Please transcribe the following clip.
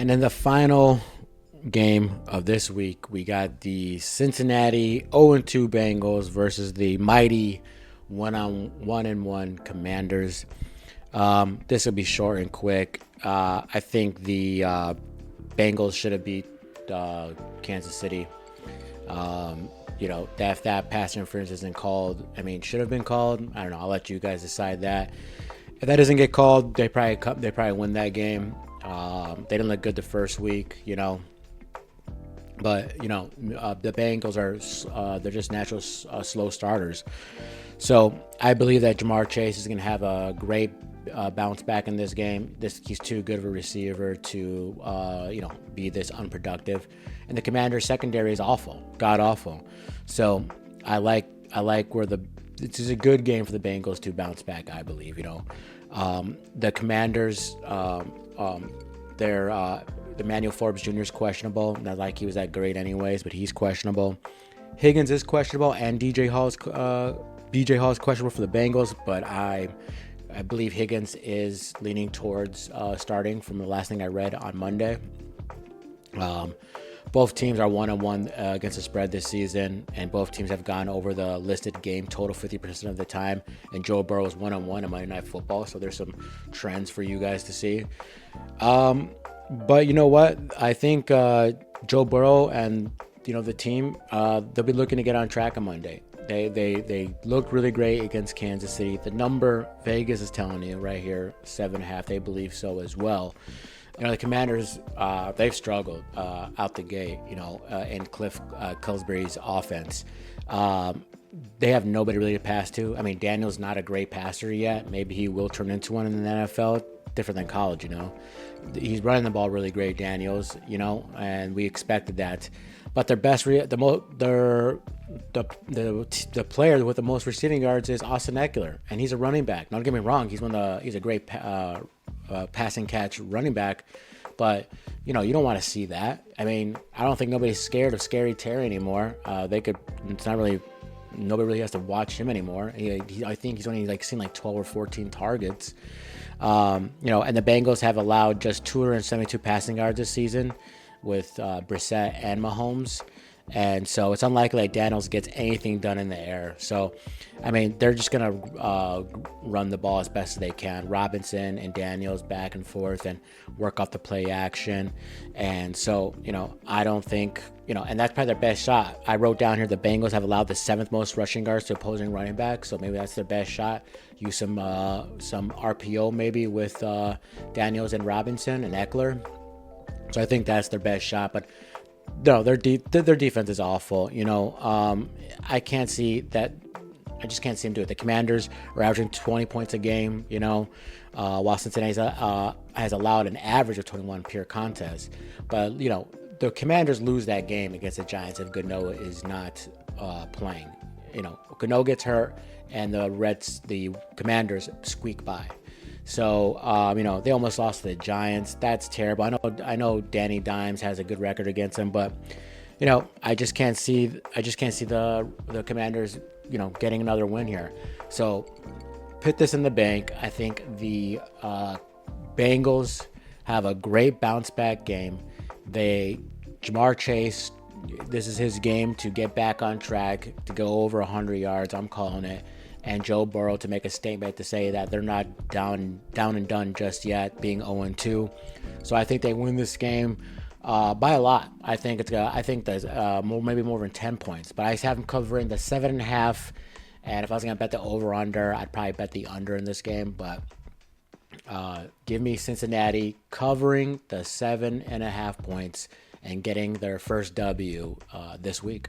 And then the final game of this week, we got the Cincinnati 0-2 Bengals versus the mighty 1-1 Commanders. This will be short and quick. I think the Bengals should have beat Kansas City. That pass interference isn't called. I mean, should have been called. I don't know. I'll let you guys decide that. If that doesn't get called, they probably win that game. They didn't look good the first week, but the Bengals they're just natural slow starters. So I believe that Jamar Chase is going to have a great bounce back in this game. He's too good of a receiver to be this unproductive, and the Commanders' secondary is awful, god awful. So I like where this is a good game for the Bengals to bounce back. I believe the Commanders the Emmanuel Forbes Jr. is questionable. Not like he was that great anyways, but he's questionable. Higgins is questionable, and BJ Hall is questionable for the Bengals, but I believe Higgins is leaning towards starting from the last thing I read on Monday. Both teams are 1-1 against the spread this season, and both teams have gone over the listed game total 50% of the time. And Joe Burrow is 1-1 in Monday Night Football, so there's some trends for you guys to see. But you know what? I think Joe Burrow and the team they'll be looking to get on track on Monday. They looked really great against Kansas City. The number Vegas is telling you right here, 7.5. They believe so as well. The Commanders, they've struggled out the gate, in Cliff Kingsbury's offense. They have nobody really to pass to. I mean, Daniel's not a great passer yet. Maybe he will turn into one in the NFL. Different than college, He's running the ball really great, Daniels, and we expected that. But their best, the player with the most receiving yards is Austin Eckler, and he's a running back. Don't get me wrong, he's a great passing catch running back, but you don't want to see that. I mean, I don't think nobody's scared of Scary Terry anymore. Nobody really has to watch him anymore. I think he's only seen 12 or 14 targets. And the Bengals have allowed just 272 passing yards this season with Brissett and Mahomes. And so it's unlikely that Daniels gets anything done in the air. So, I mean, they're just going to run the ball as best as they can. Robinson and Daniels back and forth and work off the play action. And so, I don't think, and that's probably their best shot. I wrote down here the Bengals have allowed the 7th most rushing yards to opposing running backs. So maybe that's their best shot. Use some RPO maybe with Daniels and Robinson and Eckler. So I think that's their best shot. But no, their defense is awful. I can't see that. I just can't see them do it. The Commanders are averaging 20 points a game, while Cincinnati has allowed an average of 21 pure contests. But, the Commanders lose that game against the Giants if Gano is not playing. Gano gets hurt, and the Commanders squeak by. So, they almost lost to the Giants. That's terrible. I know Danny Dimes has a good record against them, but, I just can't see the Commanders, getting another win here. So, put this in the bank. I think the Bengals have a great bounce back game. Jamar Chase, this is his game to get back on track, to go over 100 yards. I'm calling it. And Joe Burrow to make a statement to say that they're not down and done just yet, being 0-2. So I think they win this game by a lot. I think there's maybe more than 10 points. But I have them covering the 7.5. And if I was gonna bet the over/under, I'd probably bet the under in this game. But give me Cincinnati covering the 7.5 points and getting their first W this week.